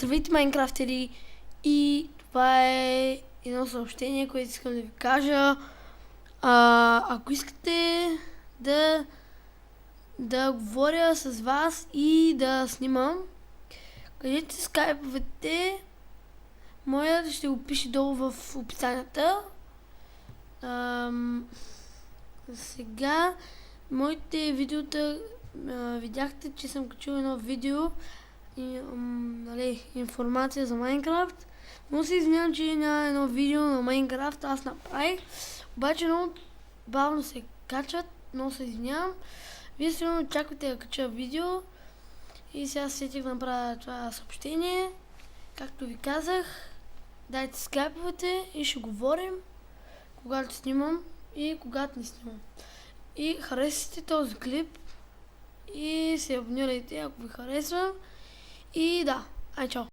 Здравейте, майнкрафтери! И това е едно съобщение, което искам да ви кажа. Ако искате да говоря с вас и да снимам, кажете скайповете. Моят ще го пише долу в описанията. Сега моите видеота видяхте, че съм качил едно видео и, информация за Майнкрафт. Но се извинявам, че няма едно видео на Майнкрафт, аз направих. Обаче много бавно се качват, много се извинявам. Вие сигурно очаквате да кача видео и сега сетих да направя това съобщение. Както ви казах, дайте скайповете и ще говорим, когато снимам и когато не снимам. И харесайте този клип и се абонирайте, ако ви харесва. И да, чао!